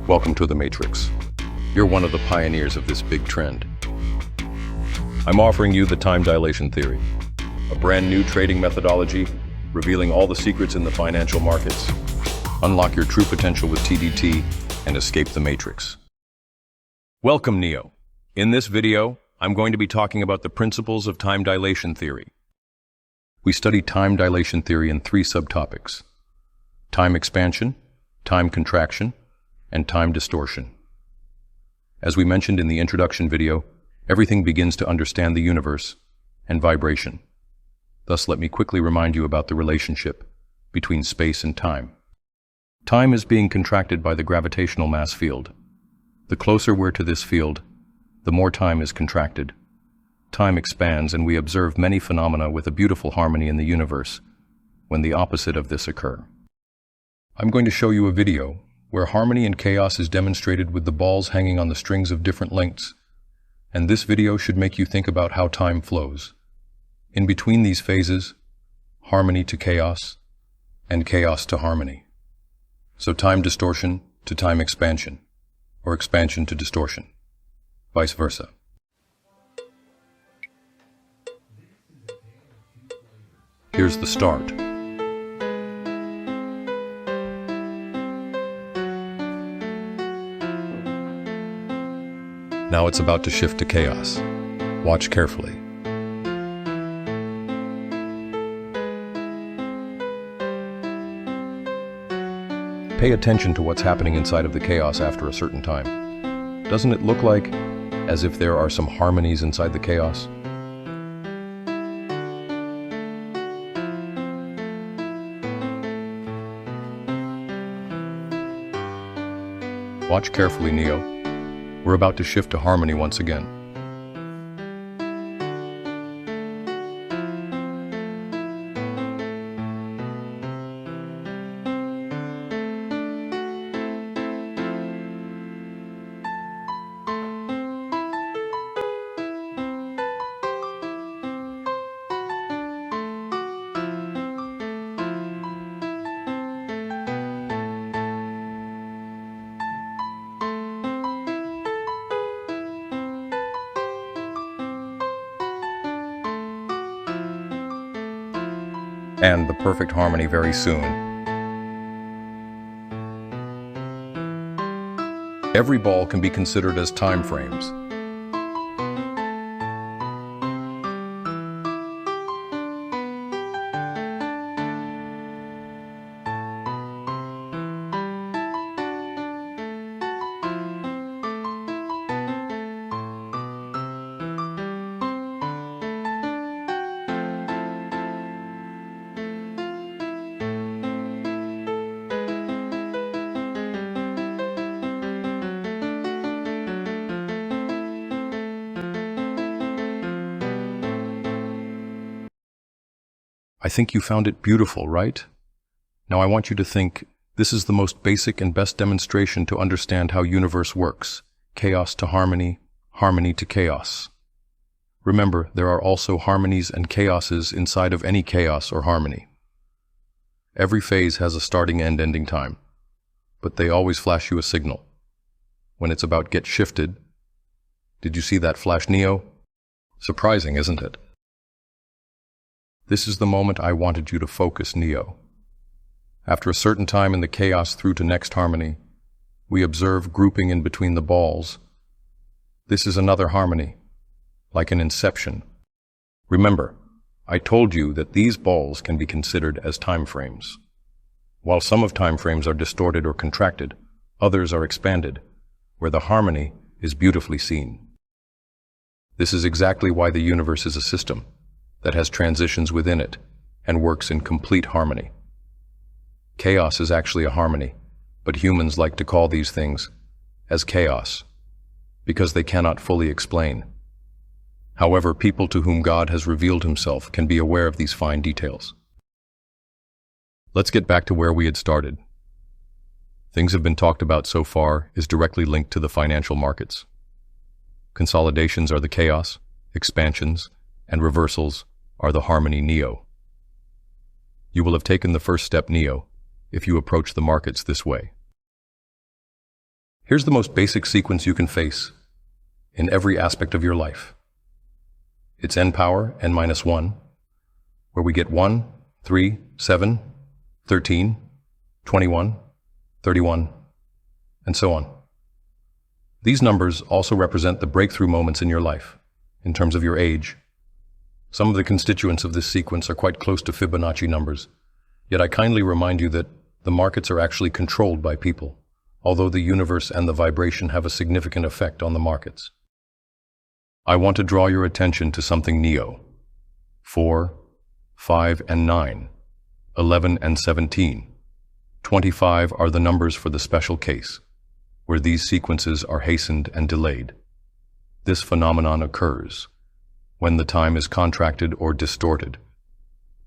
Welcome to the Matrix. You're one of the pioneers of this big trend. I'm offering you the time dilation theory, a brand new trading methodology revealing all the secrets in the financial markets. Unlock your true potential with TDT and escape the Matrix. Welcome, Neo. In this video, I'm going to be talking about the principles of time dilation theory. We study time dilation theory in three subtopics: time expansion, time contraction, and time distortion. As we mentioned in the introduction video, everything begins to understand the universe and vibration. Thus, let me quickly remind you about the relationship between space and time. Time is being contracted by the gravitational mass field. The closer we're to this field, the more time is contracted. Time expands, and we observe many phenomena with a beautiful harmony in the universe when the opposite of this occur. I'm going to show you a video where harmony and chaos is demonstrated with the balls hanging on the strings of different lengths, and this video should make you think about how time flows. In between these phases, harmony to chaos, and chaos to harmony. So time distortion to time expansion, or expansion to distortion, vice versa. Here's the start. Now it's about to shift to chaos. Watch carefully. Pay attention to what's happening inside of the chaos after a certain time. Doesn't it look like as if there are some harmonies inside the chaos? Watch carefully, Neo. We're about to shift to harmony once again. And the perfect harmony very soon. Every ball can be considered as time frames. I think you found it beautiful, right? Now I want you to think, this is the most basic and best demonstration to understand how universe works. Chaos to harmony, harmony to chaos. Remember, there are also harmonies and chaoses inside of any chaos or harmony. Every phase has a starting and ending time, but they always flash you a signal. When it's about get shifted, did you see that flash, Neo? Surprising, isn't it? This is the moment I wanted you to focus, Neo. After a certain time in the chaos through to next harmony, we observe grouping in between the balls. This is another harmony, like an inception. Remember, I told you that these balls can be considered as time frames. While some of time frames are distorted or contracted, others are expanded, where the harmony is beautifully seen. This is exactly why the universe is a system that has transitions within it and works in complete harmony. Chaos is actually a harmony, but humans like to call these things as chaos because they cannot fully explain. However, people to whom God has revealed himself can be aware of these fine details. Let's get back to where we had started. Things have been talked about so far is directly linked to the financial markets. Consolidations are the chaos, expansions, and reversals are the harmony, Neo. You will have taken the first step, Neo, if you approach the markets this way. Here's the most basic sequence you can face in every aspect of your life. It's n power, n minus 1, where we get 1, 3, 7, 13, 21, 31, and so on. These numbers also represent the breakthrough moments in your life, in terms of your age. Some of the constituents of this sequence are quite close to Fibonacci numbers, yet I kindly remind you that the markets are actually controlled by people, although the universe and the vibration have a significant effect on the markets. I want to draw your attention to something neo. 4, 5, and 9, 11 and 17, 25 are the numbers for the special case, where these sequences are hastened and delayed. This phenomenon occurs when the time is contracted or distorted.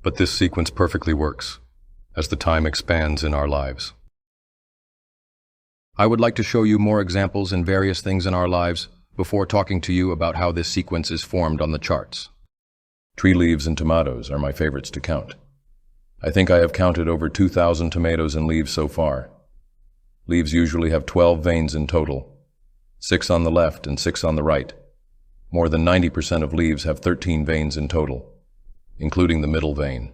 But this sequence perfectly works as the time expands in our lives. I would like to show you more examples in various things in our lives before talking to you about how this sequence is formed on the charts. Tree leaves and tomatoes are my favorites to count. I think I have counted over 2,000 tomatoes and leaves so far. Leaves usually have 12 veins in total, 6 on the left and 6 on the right. More than 90% of leaves have 13 veins in total, including the middle vein.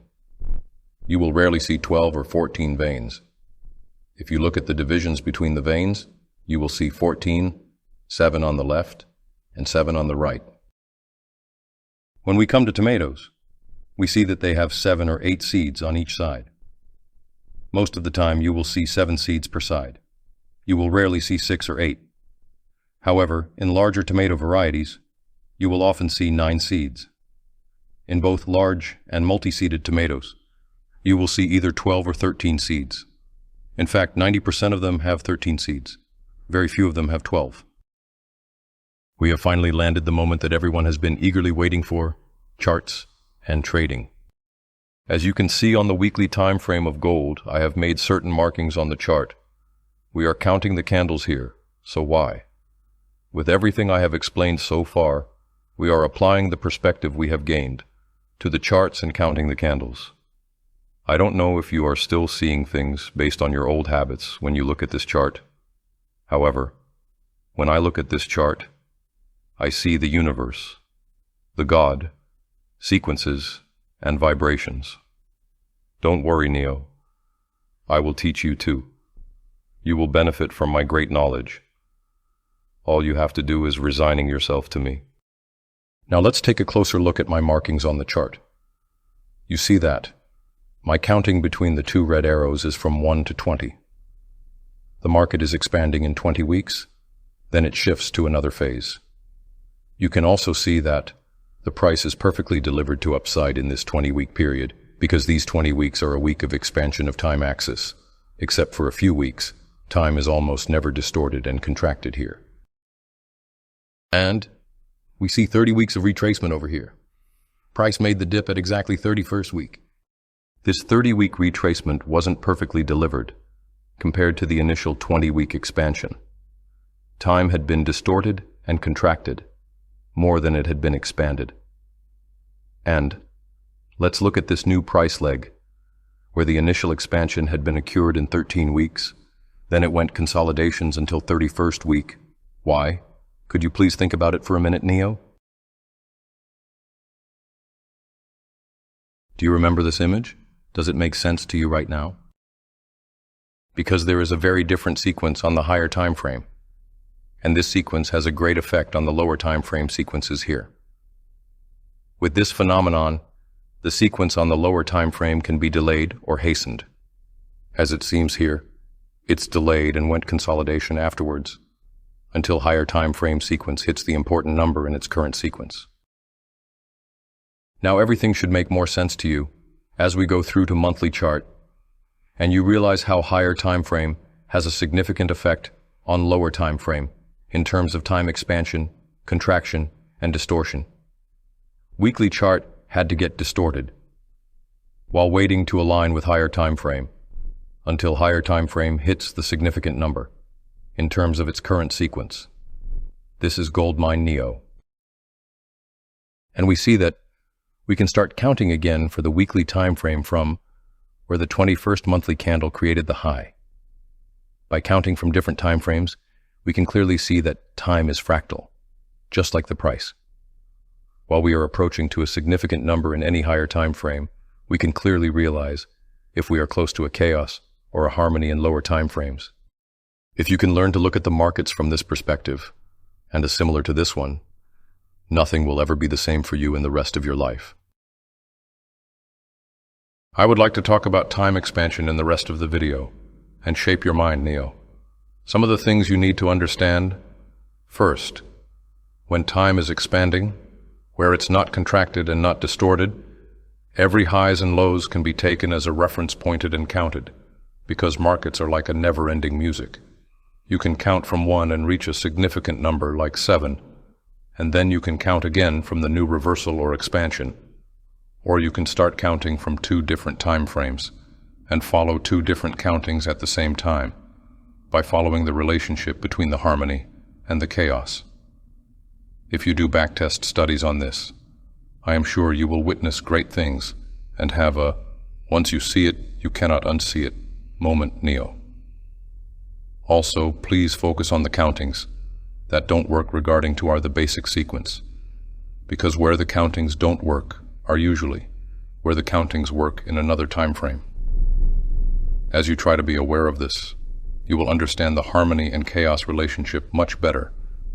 You will rarely see 12 or 14 veins. If you look at the divisions between the veins, you will see 14, 7 on the left, and 7 on the right. When we come to tomatoes, we see that they have 7 or 8 seeds on each side. Most of the time you will see 7 seeds per side. You will rarely see 6 or 8. However, in larger tomato varieties, you will often see 9 seeds. In both large and multi-seeded tomatoes, you will see either 12 or 13 seeds. In fact, 90% of them have 13 seeds. Very few of them have 12. We have finally landed the moment that everyone has been eagerly waiting for: charts and trading. As you can see on the weekly time frame of gold, I have made certain markings on the chart. We are counting the candles here, so why? With everything I have explained so far, we are applying the perspective we have gained to the charts and counting the candles. I don't know if you are still seeing things based on your old habits when you look at this chart. However, when I look at this chart, I see the universe, the God, sequences, and vibrations. Don't worry, Neo. I will teach you too. You will benefit from my great knowledge. All you have to do is resigning yourself to me. Now let's take a closer look at my markings on the chart. You see that my counting between the 2 red arrows is from 1 to 20. The market is expanding in 20 weeks, then it shifts to another phase. You can also see that the price is perfectly delivered to upside in this 20-week period, because these 20 weeks are a week of expansion of time axis. Except for a few weeks, time is almost never distorted and contracted here. And we see 30 weeks of retracement over here. Price made the dip at exactly 31st week. This 30-week retracement wasn't perfectly delivered compared to the initial 20-week expansion. Time had been distorted and contracted more than it had been expanded. And let's look at this new price leg, where the initial expansion had been occurred in 13 weeks, then it went consolidations until 31st week. Why? Could you please think about it for a minute, Neo? Do you remember this image? Does it make sense to you right now? Because there is a very different sequence on the higher time frame, and this sequence has a great effect on the lower time frame sequences here. With this phenomenon, the sequence on the lower time frame can be delayed or hastened. As it seems here, it's delayed and went consolidation afterwards, until higher time frame sequence hits the important number in its current sequence. Now everything should make more sense to you as we go through to monthly chart, and you realize how higher time frame has a significant effect on lower time frame in terms of time expansion, contraction, and distortion. Weekly chart had to get distorted while waiting to align with higher time frame until higher time frame hits the significant number in terms of its current sequence. This is Goldmine Neo. And we see that we can start counting again for the weekly time frame from where the 21st monthly candle created the high. By counting from different time frames, we can clearly see that time is fractal, just like the price. While we are approaching to a significant number in any higher time frame, we can clearly realize if we are close to a chaos or a harmony in lower time frames. If you can learn to look at the markets from this perspective, and as similar to this one, nothing will ever be the same for you in the rest of your life. I would like to talk about time expansion in the rest of the video, and shape your mind, Neo. Some of the things you need to understand. First, when time is expanding, where it's not contracted and not distorted, every highs and lows can be taken as a reference pointed and counted, because markets are like a never-ending music. You can count from 1 and reach a significant number like 7, and then you can count again from the new reversal or expansion. Or you can start counting from 2 different time frames and follow 2 different countings at the same time by following the relationship between the harmony and the chaos. If you do backtest studies on this, I am sure you will witness great things and have a once you see it, you cannot unsee it moment, Neo. Also, please focus on the countings that don't work regarding to the basic sequence, because where the countings don't work are usually where the countings work in another time frame. As you try to be aware of this, you will understand the harmony and chaos relationship much better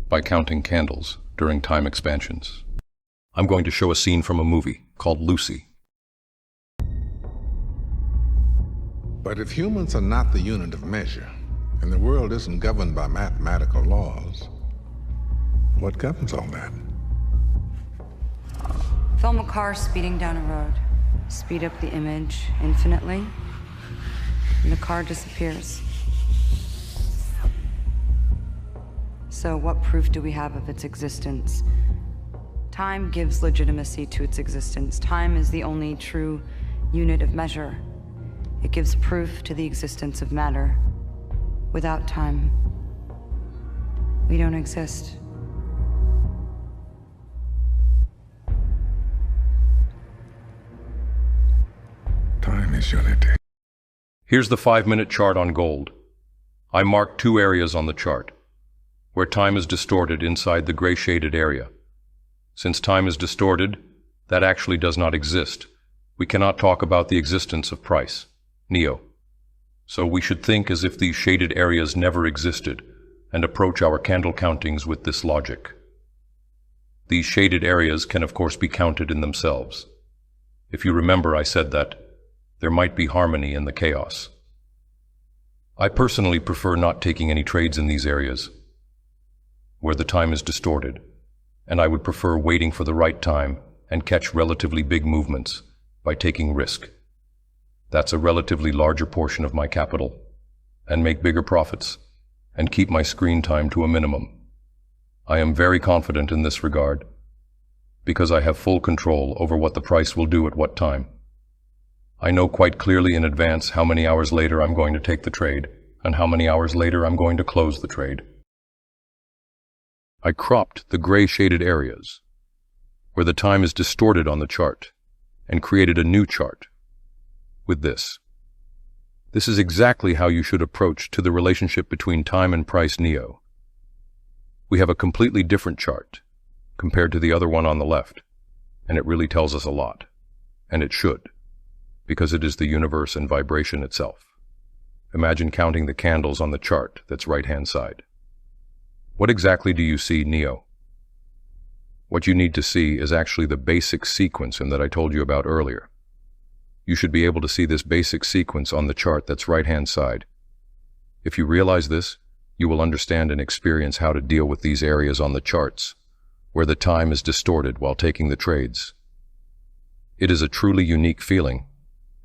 by counting candles during time expansions. I'm going to show a scene from a movie called Lucy. But if humans are not the unit of measure, and the world isn't governed by mathematical laws, what governs all that? Film a car speeding down a road. Speed up the image infinitely, and the car disappears. So what proof do we have of its existence? Time gives legitimacy to its existence. Time is the only true unit of measure. It gives proof to the existence of matter. Without time, we don't exist. Time is unity. Here's the 5-minute chart on gold. I marked 2 areas on the chart, where time is distorted inside the gray shaded area. Since time is distorted, that actually does not exist. We cannot talk about the existence of price, Neo. So we should think as if these shaded areas never existed and approach our candle countings with this logic. These shaded areas can of course be counted in themselves. If you remember, I said that there might be harmony in the chaos. I personally prefer not taking any trades in these areas where the time is distorted, and I would prefer waiting for the right time and catch relatively big movements by taking risk. That's a relatively larger portion of my capital, and make bigger profits, and keep my screen time to a minimum. I am very confident in this regard, because I have full control over what the price will do at what time. I know quite clearly in advance how many hours later I'm going to take the trade, and how many hours later I'm going to close the trade. I cropped the gray shaded areas, where the time is distorted on the chart, and created a new chart with this. This is exactly how you should approach to the relationship between time and price, Neo. We have a completely different chart compared to the other one on the left, and it really tells us a lot, and it should, because it is the universe and vibration itself. Imagine counting the candles on the chart that's right-hand side. What exactly do you see, Neo? What you need to see is actually the basic sequence that I told you about earlier. You should be able to see this basic sequence on the chart that's right-hand side. If you realize this, you will understand and experience how to deal with these areas on the charts, where the time is distorted while taking the trades. It is a truly unique feeling,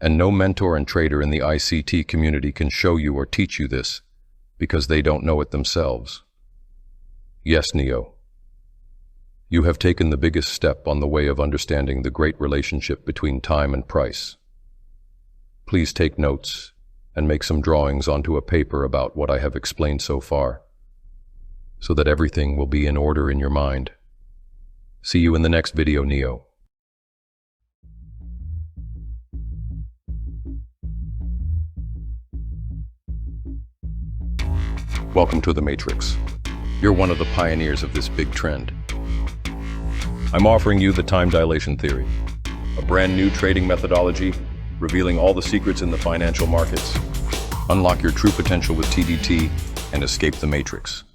and no mentor and trader in the ICT community can show you or teach you this, because they don't know it themselves. Yes, Neo. You have taken the biggest step on the way of understanding the great relationship between time and price. Please take notes and make some drawings onto a paper about what I have explained so far, so that everything will be in order in your mind. See you in the next video, Neo. Welcome to the Matrix. You're one of the pioneers of this big trend. I'm offering you the time dilation theory, a brand new trading methodology revealing all the secrets in the financial markets. Unlock your true potential with TDT and escape the matrix.